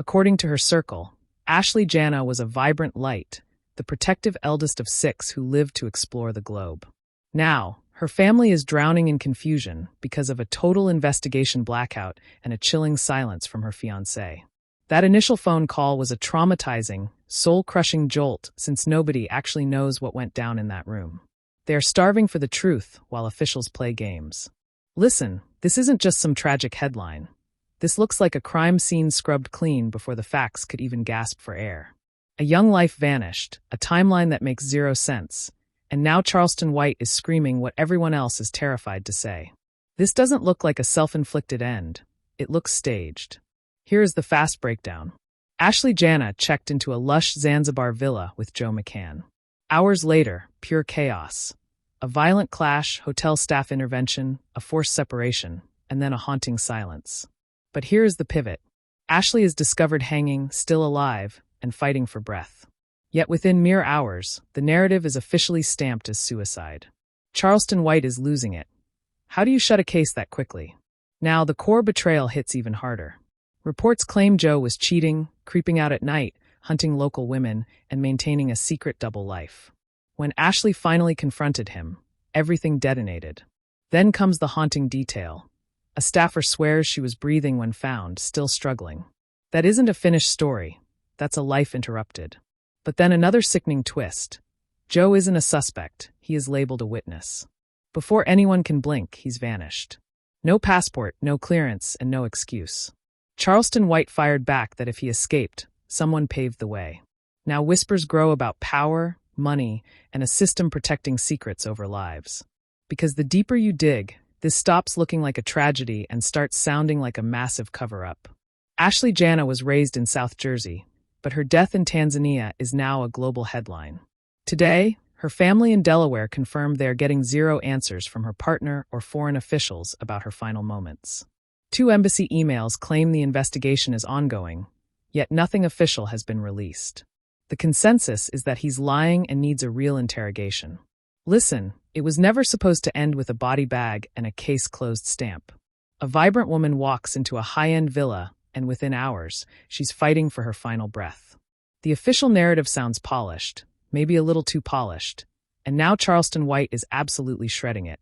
According to her circle, Ashley Jana was a vibrant light, the protective eldest of 6 who lived to explore the globe. Now, her family is drowning in confusion because of a total investigation blackout and a chilling silence from her fiancé. That initial phone call was a traumatizing, soul-crushing jolt since nobody actually knows what went down in that room. They are starving for the truth while officials play games. Listen, this isn't just some tragic headline. This looks like a crime scene scrubbed clean before the facts could even gasp for air. A young life vanished, a timeline that makes zero sense, and now Charleston White is screaming what everyone else is terrified to say. This doesn't look like a self-inflicted end. It looks staged. Here is the fast breakdown. Ashley Jana checked into a lush Zanzibar villa with Joe McCann. Hours later, pure chaos. A violent clash, hotel staff intervention, a forced separation, and then a haunting silence. But here is the pivot. Ashley is discovered hanging, still alive, and fighting for breath. Yet within mere hours, the narrative is officially stamped as suicide. Charleston White is losing it. How do you shut a case that quickly? Now, the core betrayal hits even harder. Reports claim Joe was cheating, creeping out at night, hunting local women, and maintaining a secret double life. When Ashley finally confronted him, everything detonated. Then comes the haunting detail. A staffer swears she was breathing when found, still struggling. That isn't a finished story. That's a life interrupted. But then another sickening twist. Joe isn't a suspect. He is labeled a witness. Before anyone can blink, he's vanished. No passport, no clearance, and no excuse. Charleston White fired back that if he escaped, someone paved the way. Now whispers grow about power, money, and a system protecting secrets over lives. Because the deeper you dig, this stops looking like a tragedy and starts sounding like a massive cover-up. Ashley Jana was raised in South Jersey, but her death in Tanzania is now a global headline. Today, her family in Delaware confirmed they are getting zero answers from her partner or foreign officials about her final moments. 2 embassy emails claim the investigation is ongoing, yet nothing official has been released. The consensus is that he's lying and needs a real interrogation. Listen, it was never supposed to end with a body bag and a case closed stamp. A vibrant woman walks into a high-end villa, and within hours, she's fighting for her final breath. The official narrative sounds polished, maybe a little too polished, and now Charleston White is absolutely shredding it.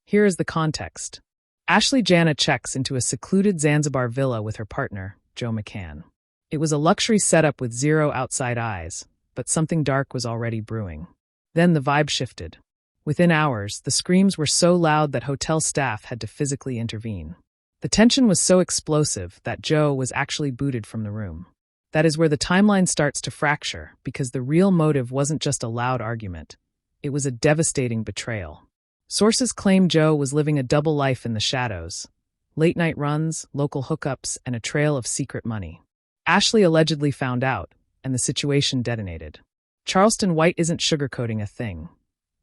Here is the context. Ashley Jana checks into a secluded Zanzibar villa with her partner, Joe McCann. It was a luxury setup with zero outside eyes, but something dark was already brewing. Then the vibe shifted. Within hours, the screams were so loud that hotel staff had to physically intervene. The tension was so explosive that Joe was actually booted from the room. That is where the timeline starts to fracture, because the real motive wasn't just a loud argument. It was a devastating betrayal. Sources claim Joe was living a double life in the shadows. Late-night runs, local hookups, and a trail of secret money. Ashley allegedly found out, and the situation detonated. Charleston White isn't sugarcoating a thing.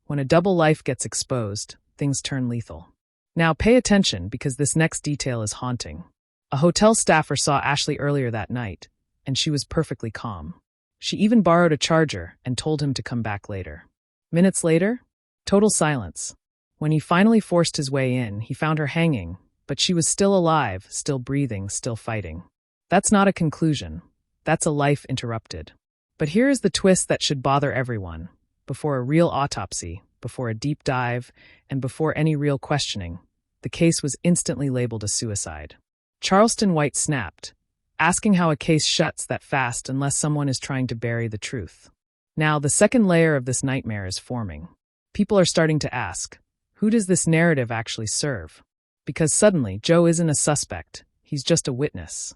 When a double life gets exposed, things turn lethal. Now pay attention because this next detail is haunting. A hotel staffer saw Ashley earlier that night, and she was perfectly calm. She even borrowed a charger and told him to come back later. Minutes later, total silence. When he finally forced his way in, he found her hanging, but she was still alive, still breathing, still fighting. That's not a conclusion. That's a life interrupted. But here is the twist that should bother everyone. Before a real autopsy, before a deep dive, and before any real questioning, the case was instantly labeled a suicide. Charleston White snapped, asking how a case shuts that fast unless someone is trying to bury the truth. Now, the second layer of this nightmare is forming. People are starting to ask, who does this narrative actually serve? Because suddenly, Joe isn't a suspect, he's just a witness.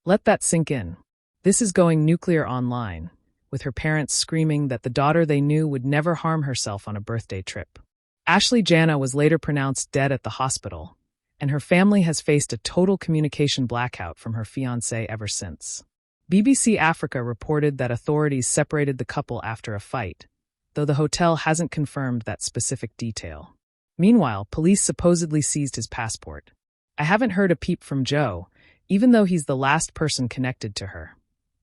Let that sink in. This is going nuclear online, with her parents screaming that the daughter they knew would never harm herself on a birthday trip. Ashley Jana was later pronounced dead at the hospital, and her family has faced a total communication blackout from her fiancé ever since. BBC Africa reported that authorities separated the couple after a fight, though the hotel hasn't confirmed that specific detail. Meanwhile, police supposedly seized his passport. I haven't heard a peep from Joe, even though he's the last person connected to her.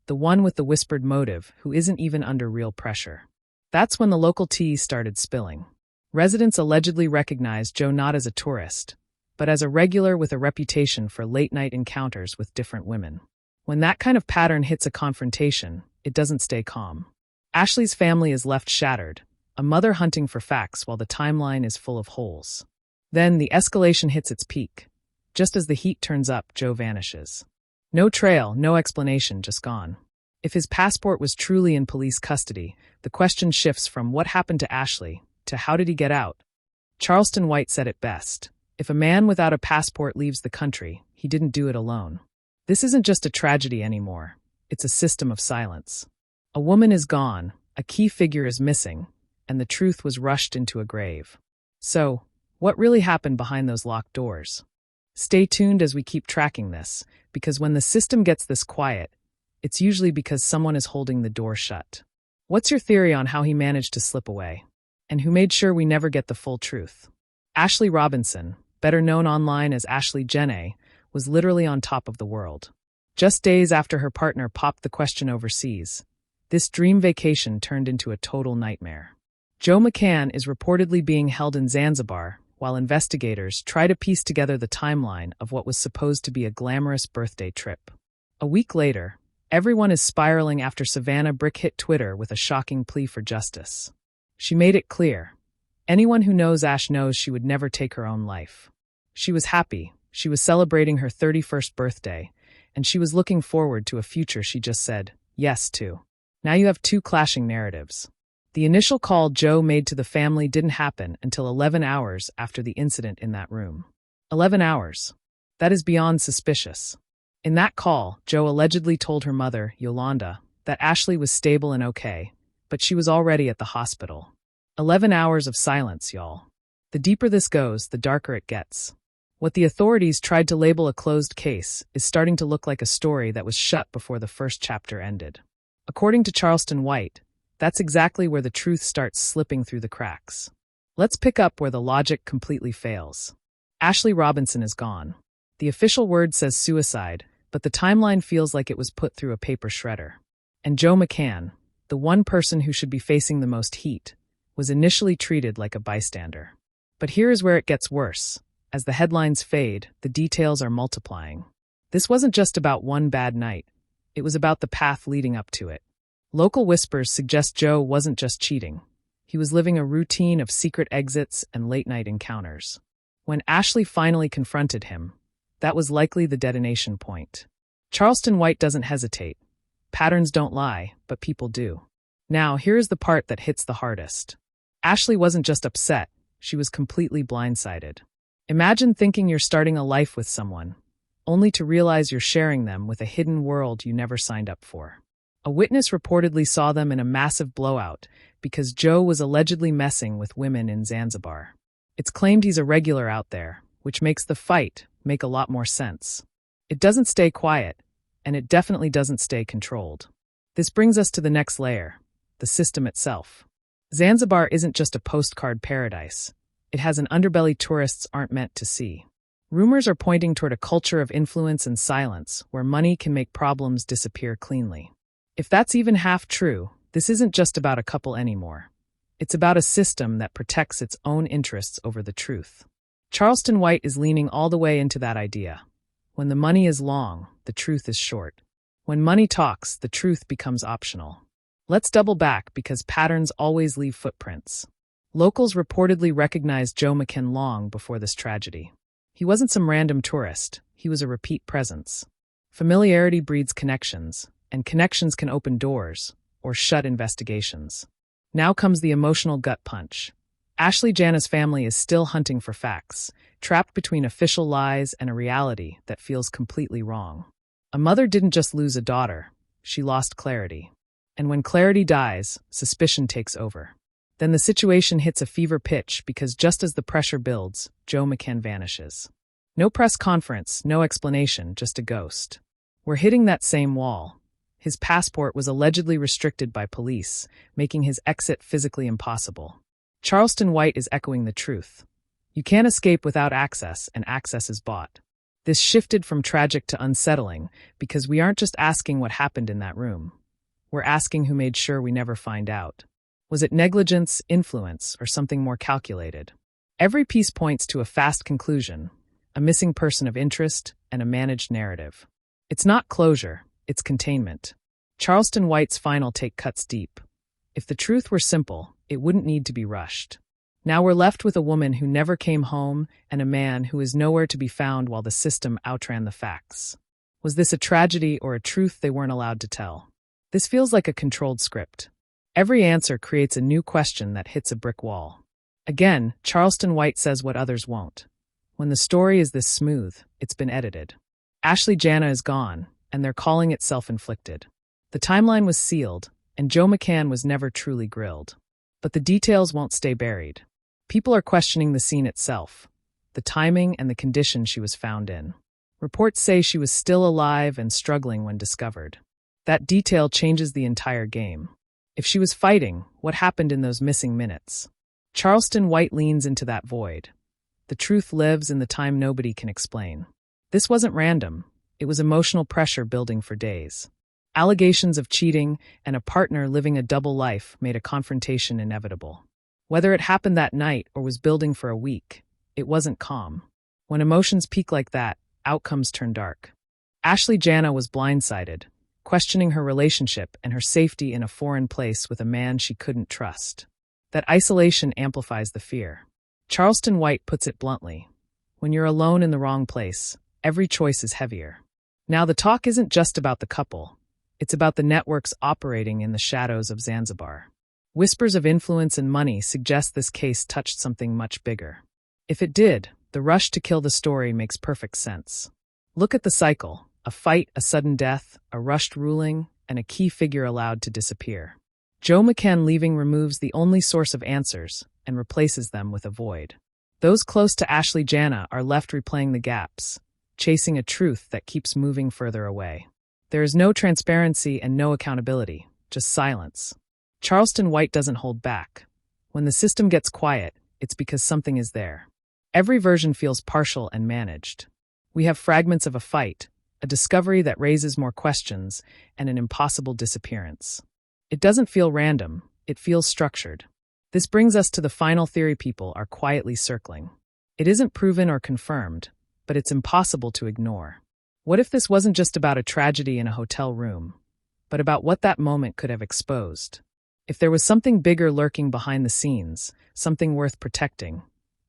The one with the whispered motive, who isn't even under real pressure. That's when the local tea started spilling. Residents allegedly recognized Joe not as a tourist, but as a regular with a reputation for late-night encounters with different women. When that kind of pattern hits a confrontation, it doesn't stay calm. Ashley's family is left shattered, a mother hunting for facts while the timeline is full of holes. Then the escalation hits its peak. Just as the heat turns up, Joe vanishes. No trail, no explanation, just gone. If his passport was truly in police custody, the question shifts from what happened to Ashley to how did he get out? Charleston White said it best. If a man without a passport leaves the country, he didn't do it alone. This isn't just a tragedy anymore. It's a system of silence. A woman is gone, a key figure is missing, and the truth was rushed into a grave. So, what really happened behind those locked doors? Stay tuned as we keep tracking this, because when the system gets this quiet, it's usually because someone is holding the door shut. What's your theory on how he managed to slip away? And who made sure we never get the full truth? Ashley Robinson, better known online as Ashley Jenny, was literally on top of the world. Just days after her partner popped the question overseas, this dream vacation turned into a total nightmare. Joe McCann is reportedly being held in Zanzibar while investigators try to piece together the timeline of what was supposed to be a glamorous birthday trip. A week later, everyone is spiraling after Savannah Brick hit Twitter with a shocking plea for justice. She made it clear. Anyone who knows Ash knows she would never take her own life. She was happy, she was celebrating her 31st birthday, and she was looking forward to a future she just said yes to. Now you have two clashing narratives. The initial call Joe made to the family didn't happen until 11 hours after the incident in that room. 11 hours. That is beyond suspicious. In that call, Joe allegedly told her mother, Yolanda, that Ashley was stable and okay, but she was already at the hospital. 11 hours of silence, y'all. The deeper this goes, the darker it gets. What the authorities tried to label a closed case is starting to look like a story that was shut before the first chapter ended. According to Charleston White, that's exactly where the truth starts slipping through the cracks. Let's pick up where the logic completely fails. Ashley Robinson is gone. The official word says suicide, but the timeline feels like it was put through a paper shredder. And Joe McCann, the one person who should be facing the most heat, was initially treated like a bystander. But here is where it gets worse. As the headlines fade, the details are multiplying. This wasn't just about one bad night. It was about the path leading up to it. Local whispers suggest Joe wasn't just cheating. He was living a routine of secret exits and late-night encounters. When Ashley finally confronted him, that was likely the detonation point. Charleston White doesn't hesitate. Patterns don't lie, but people do. Now, here is the part that hits the hardest. Ashley wasn't just upset, she was completely blindsided. Imagine thinking you're starting a life with someone, only to realize you're sharing them with a hidden world you never signed up for. A witness reportedly saw them in a massive blowout because Joe was allegedly messing with women in Zanzibar. It's claimed he's a regular out there, which makes the fight make a lot more sense. It doesn't stay quiet, and it definitely doesn't stay controlled. This brings us to the next layer, the system itself. Zanzibar isn't just a postcard paradise. It has an underbelly tourists aren't meant to see. Rumors are pointing toward a culture of influence and silence where money can make problems disappear cleanly. If that's even half true, this isn't just about a couple anymore. It's about a system that protects its own interests over the truth. Charleston White is leaning all the way into that idea. When the money is long, the truth is short. When money talks, the truth becomes optional. Let's double back because patterns always leave footprints. Locals reportedly recognized Joe McCann long before this tragedy. He wasn't some random tourist, he was a repeat presence. Familiarity breeds connections, and connections can open doors, or shut investigations. Now comes the emotional gut punch. Ashley Janna's family is still hunting for facts, trapped between official lies and a reality that feels completely wrong. A mother didn't just lose a daughter, she lost clarity. And when clarity dies, suspicion takes over. Then the situation hits a fever pitch because just as the pressure builds, Joe McCann vanishes. No press conference, no explanation, just a ghost. We're hitting that same wall. His passport was allegedly restricted by police, making his exit physically impossible. Charleston White is echoing the truth. You can't escape without access, and access is bought. This shifted from tragic to unsettling because we aren't just asking what happened in that room. We're asking who made sure we never find out. Was it negligence, influence, or something more calculated? Every piece points to a fast conclusion, a missing person of interest, and a managed narrative. It's not closure, it's containment. Charleston White's final take cuts deep. If the truth were simple, it wouldn't need to be rushed. Now we're left with a woman who never came home and a man who is nowhere to be found while the system outran the facts. Was this a tragedy or a truth they weren't allowed to tell? This feels like a controlled script. Every answer creates a new question that hits a brick wall. Again, Charleston White says what others won't. When the story is this smooth, it's been edited. Ashley Jannah is gone, and they're calling it self-inflicted. The timeline was sealed, and Joe McCann was never truly grilled. But the details won't stay buried. People are questioning the scene itself, the timing and the condition she was found in. Reports say she was still alive and struggling when discovered. That detail changes the entire game. If she was fighting, what happened in those missing minutes? Charleston White leans into that void. The truth lives in the time nobody can explain. This wasn't random. It was emotional pressure building for days. Allegations of cheating and a partner living a double life made a confrontation inevitable. Whether it happened that night or was building for a week, it wasn't calm. When emotions peak like that, outcomes turn dark. Ashley Jannah was blindsided, questioning her relationship and her safety in a foreign place with a man she couldn't trust. That isolation amplifies the fear. Charleston White puts it bluntly. When you're alone in the wrong place, every choice is heavier. Now the talk isn't just about the couple. It's about the networks operating in the shadows of Zanzibar. Whispers of influence and money suggest this case touched something much bigger. If it did, the rush to kill the story makes perfect sense. Look at the cycle: a fight, a sudden death, a rushed ruling, and a key figure allowed to disappear. Joe McCann leaving removes the only source of answers and replaces them with a void. Those close to Ashley Jannah are left replaying the gaps, chasing a truth that keeps moving further away. There is no transparency and no accountability, just silence. Charleston White doesn't hold back. When the system gets quiet, it's because something is there. Every version feels partial and managed. We have fragments of a fight, a discovery that raises more questions, and an impossible disappearance. It doesn't feel random, it feels structured. This brings us to the final theory people are quietly circling. It isn't proven or confirmed, but it's impossible to ignore. What if this wasn't just about a tragedy in a hotel room, but about what that moment could have exposed? If there was something bigger lurking behind the scenes, something worth protecting,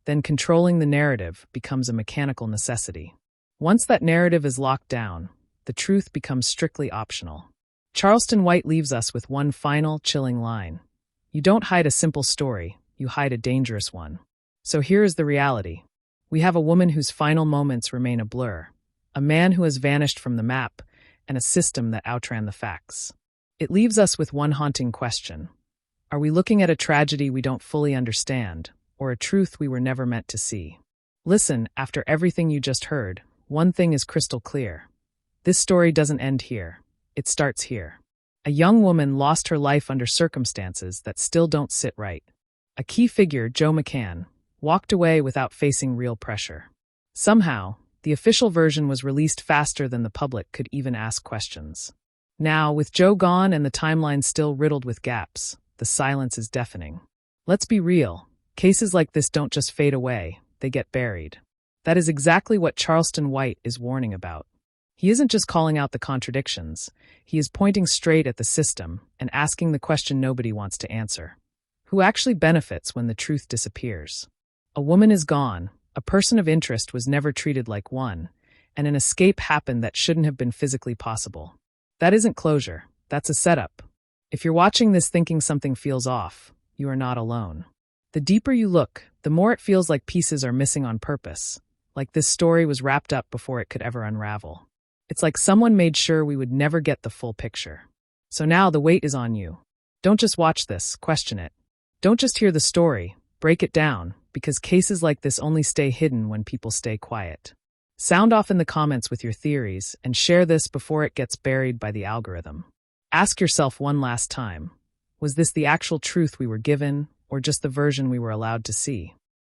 then controlling the narrative becomes a mechanical necessity. Once that narrative is locked down, the truth becomes strictly optional. Charleston White leaves us with one final, chilling line. You don't hide a simple story, you hide a dangerous one. So here is the reality. We have a woman whose final moments remain a blur, a man who has vanished from the map, and a system that outran the facts. It leaves us with one haunting question. Are we looking at a tragedy we don't fully understand, or a truth we were never meant to see? Listen, after everything you just heard, one thing is crystal clear. This story doesn't end here. It starts here. A young woman lost her life under circumstances that still don't sit right. A key figure, Joe McCann, walked away without facing real pressure. Somehow, the official version was released faster than the public could even ask questions. Now, with Joe gone and the timeline still riddled with gaps, the silence is deafening. Let's be real. Cases like this don't just fade away, they get buried. That is exactly what Charleston White is warning about. He isn't just calling out the contradictions, he is pointing straight at the system and asking the question nobody wants to answer. Who actually benefits when the truth disappears? A woman is gone, a person of interest was never treated like one, and an escape happened that shouldn't have been physically possible. That isn't closure, that's a setup. If you're watching this thinking something feels off, you are not alone. The deeper you look, the more it feels like pieces are missing on purpose, like this story was wrapped up before it could ever unravel. It's like someone made sure we would never get the full picture. So now the weight is on you. Don't just watch this, question it. Don't just hear the story, break it down, because cases like this only stay hidden when people stay quiet. Sound off in the comments with your theories and share this before it gets buried by the algorithm. Ask yourself one last time, was this the actual truth we were given, or just the version we were allowed to see?